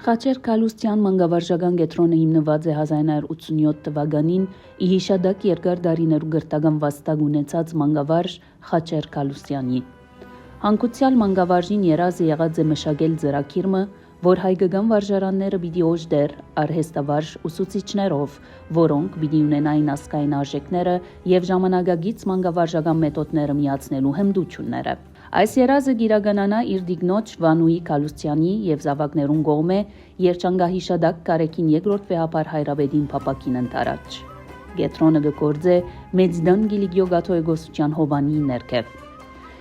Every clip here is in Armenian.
Խաչեր Կալուստյան մանկավարժական կենտրոնը հիմնված է 1987 թվականին ի հիշադակ երկար դարիներու գրտական վաստակ ունեցած մանկավարժ Խաչեր Կալուստյանի։ Հանկուցյալ մանկավարժին երազը եղած է մշակել ծրագիրը, որ հայկական վարժարանները պիտի օժտեր արհեստավարժ ուսուցիչներով, որոնք պիտի ունենային ազգային արժեքները եւ ժամանակագից մանկավարժական մեթոդները միացնելու հմտությունները։ Այս երազը գիրականանա իր դիգնոջ Վանուի Կալուստյանի եւ զավակներուն կողմէ երջանկահիշադակ կարեկին երկրորդ վեհապար հայրաբեդին փապակին ընթരാճ։ Կենտրոնը գործե Մեծդան Գիլիգիո Գաթոյգոսության հովանի ներքև։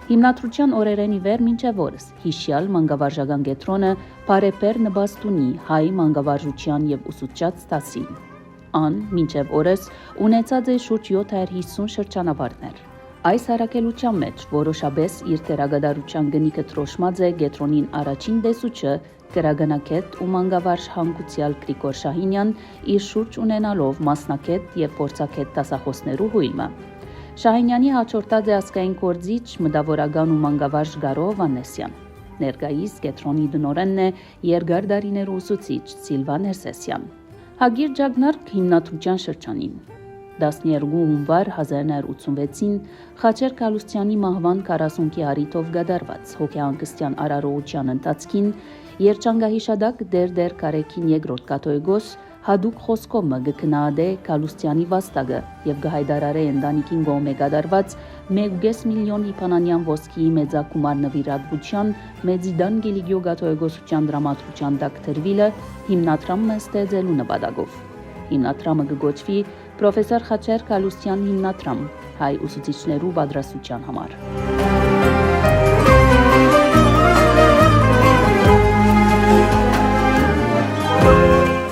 Հիմնադրության օրերեն ի վեր մինչև օրս հիշյալ մանկավարժական կենտրոնը բարեպեր նպաստունի հայ մանկավարժության եւ ուսուցչած դասին։ Ան մինչև օրս ունեցած է շուրջ 750 շրջանավարտներ։ Այս հարակելության մեջ որոշապես իր թերագադարության գնիկը տրոշմած է կենտրոնին առաջին դեսուչը գրագանակետ ու մանկավարժ հանգուցյալ Գրիգոր Շահինյան իր շուրջ ունենալով մասնակետ եւ փորձակետ դասախոսներու հույմը։ Շահինյանի հաջորդած է ազգային գործիչ մտավորական ու մանկավարժ Գարո Հովհաննեսյան։ Ներկայիս կենտրոնի դնորենն է երկար դարիներու ուսուցիչ Սիլվա Ներսեսյան։ Հագիր Ջագնարկ հիմնադրության շրջանին 12 հունվար 1986-ին Խաչեր Կալուստյանի մահվան 40-ի առիթով գդարված հոգեհանգստյան արարողության ընթացքին երջանկահիշադակ դեր կարեկին երկրորդ կաթողիկոս հadouk խոսքով գկնահատե Կալուստյանի վաստակը եւ գահայդարարե ընտանիքին կողմէ գդարված 1.5 միլիոն հիփանանյան ոսկիի մեծակումար նվիրատվության Մեծդան Գիլիգիո Գաթոյգոսության դրամատրության տակ դրվիլը հիմնադրամը ստեղծելու նպատակով։ Հիմնադրամը կգոչվի Պրոֆեսոր Խաչեր Կալուստյան հիմնադրամ հայ ուսուցիչներու պատրաստության համար։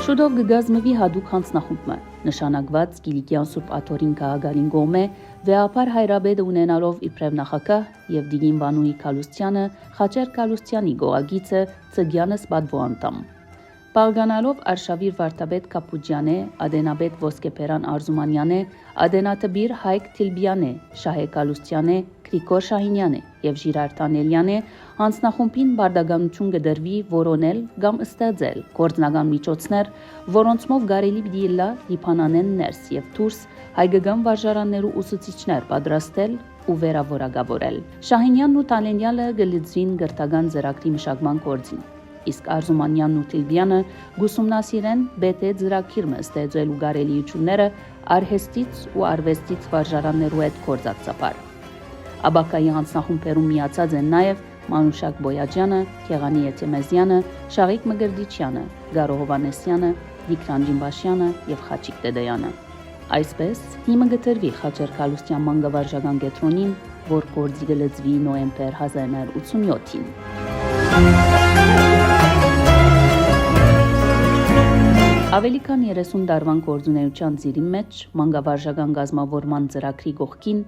Շուտով կգազմվի հadouk հանձնախումբը, նշանակված Կիլիկյան Սուրբ Աթորին քաղաքային կողմէ վեհապար հայրաբեդը ունենալով իբրև նախագահ եւ Դիգին Վանուի Կալուստյանը Խաչեր Կալուստյանի գողագիծը Ծգյանս պատվո անդամ։ Պարգանալով Արշավիր Վարդապետ Կապուջյանե, Ադենապետ Ոսկեփերան Արզումանյանե, Ադենատբիր Հայկ Թիլբյանե, Շահե Կալուստյանե, Գրիգոր Շահինյանե եւ Ժիրայր Տանելյանե հանձնախումբին բարդականություն կդրվի որոնել կամ ստեղծել գործնական միջոցներ, որոնցմով կարելի պիտի լա լիփանանեն ներս եւ դուրս հայկական վարժարաններու ուսուցիչներ պատրաստել ու վերավորակավորել։ Շահինյանն ու Տանելյանը գլիծվին գրթական ծրագրի մշակման գործին։ Իսկ Արզումանյանն ու Թիլբյանը գուսումնասիրեն բետե ծրագիրը ստեղծելու կարելիությունները արհեստից ու արվեստից վարժարաններու հետ գործակցաբար։ Աբակայի հանձնախումբերում միացած են նաև Մանուշակ Բոյաջյանը, Քեղանի Եթեմեզյանը, Շաղիկ Մգրդիչյանը, Գարո Հովհաննեսյանը, Վիկրան Ջիմբաշյանը եւ Խաչիկ Տեդեյանը։ Այսպես հիմը գտնվի Խաչեր Կալուստյան մանկավարժական կենտրոնին, որ գործի կլծվի նոյեմբեր 1987-ին։ Ավելի քան 30 տարվան գործունեության ծիրի մեջ մանկավարժական գազմավորման ծրագրի կողքին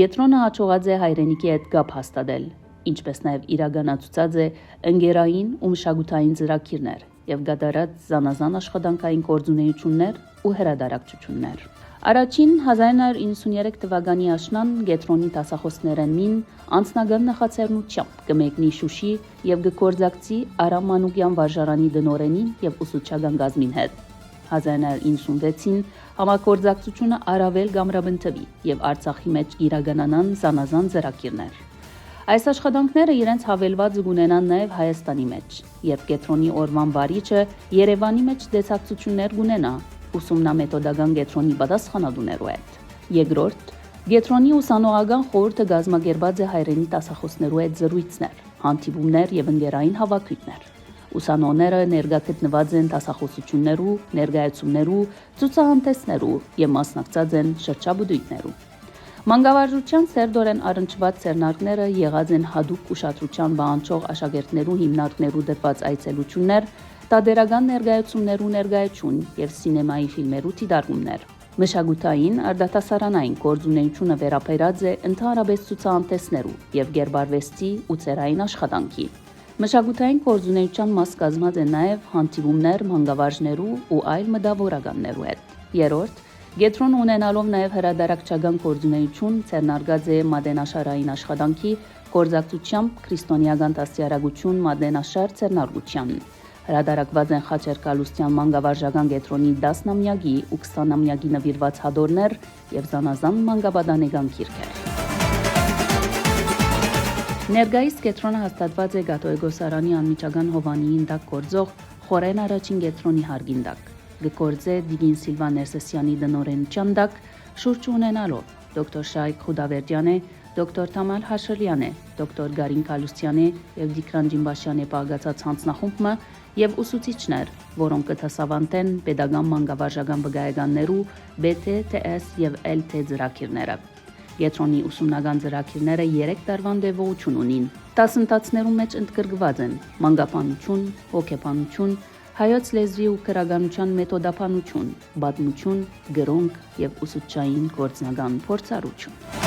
կենտրոնը հաջողած է հայրենիքի հետ կապ հաստատել, ինչպես նաև իրականացուցած է ընկերային ու մշակութային ծրագիրներ եւ կատարած զանազան աշխատանքային գործունեություններ ու հրադարակչություններ։ Առաջին 1993 թվականի աշնան կենտրոնի դասախոսներեն մին անձնական նախաձեռնությամբ կմեկնի Շուշի եւ կգործակցի Արամ Մանուկյան վարժարանի դնորենին եւ ուսուցչական գազմին հետ։ 1996-ին համագործակցությունը առավել կամրապնդվի եւ Արցախի մեջ իրականանան զանազան ծրագիրներ։ Այս աշխատանքները իրենց հավելվածը կունենան նաև Հայաստանի մեջ, եւ կենտրոնի օրվան վարիչը Երևանի մեջ դեսակցություններ կունենա ուսումնամեթոդական կենտրոնի պատասխանատուներու հետ։ Երկրորդ, կենտրոնի ուսանողական խորհուրդը կազմակերպած է հայրենի դասախոսներու հետ զրույցներ, հանդիպումներ եւ ընկերային հավաքույթներ։ Ուսանողները ներգաղթված են դասախոսություններու, ներկայացումներու, ցուցահանդեսներու եւ մասնակցած են շրջաբուդույթներու։ Մանկավարժության սերդորեն առնչված ցերնարկները եղած են հadouk ուշադրության բանջող աշակերտներու հիմնարկներու դրված այցելություններ, տադերական ներկայացումներու ներկայացում եւ սինեմայի ֆիլմերու դիտարկումներ։ Մշակութային արդատասարանային գործունեությունը վերաբերած է ընդհանրապես ցուցահանդեսներու եւ գերբարվեստի ու ցերային աշխատանքի։ Մշակութային գործունեության մաս կազմած է նաև հանդիպումներ մանկավարժներու ու այլ մտավորականներու հետ։ Երրորդ, կենտրոնը ունենալով նաև հրադարակչական գործունեություն ցերնարգած է մատենաշարային աշխատանքի գործակցությամբ քրիստոնեական դաստիարակություն մատենաշար ցերնարգության, Հրադարակված են Խաչեր Կալուստյան մանկավարժական կենտրոնի 10-ամյակի ու 20-ամյակի նվիրված հադորներ եւ զանազան մանկաբադանեկան գիրքեր։ Ներկայիս կենտրոնը հաստատված է Գատոյ Գոսարանի անմիջական հովանիին տակ գործող Խորեն առաջին կենտրոնի հարգին տակ։ Գործե Դիգին Սիլվա Ներսեսյանի դնորենության տակ շուրջ ունենալով դոկտոր Շայք Խուդավերդյանը, դոկտոր Թամալ Հաշրյանը, դոկտոր Գարին Կալուստյանը եւ Դիկրան Ջիմբաշյանը պահակացած հանձնախումբը եւ ուսուցիչներ, որոնք կտասավանդեն pedagogan մանկավարժական վկայականներու BT, TS եւ LT ծրագիրները։ Կենտրոնի ուսումնական ծրագիրները 3 տարվան տևողություն ունին։ Դասընթացներում մեջ ընդգրկված են մանկապանություն, հոգեբանություն, հայոց լեզվի ու քրագանության մեթոդապանություն, պատմություն, գրոնք եւ ուսուցչային գործնական փորձառություն։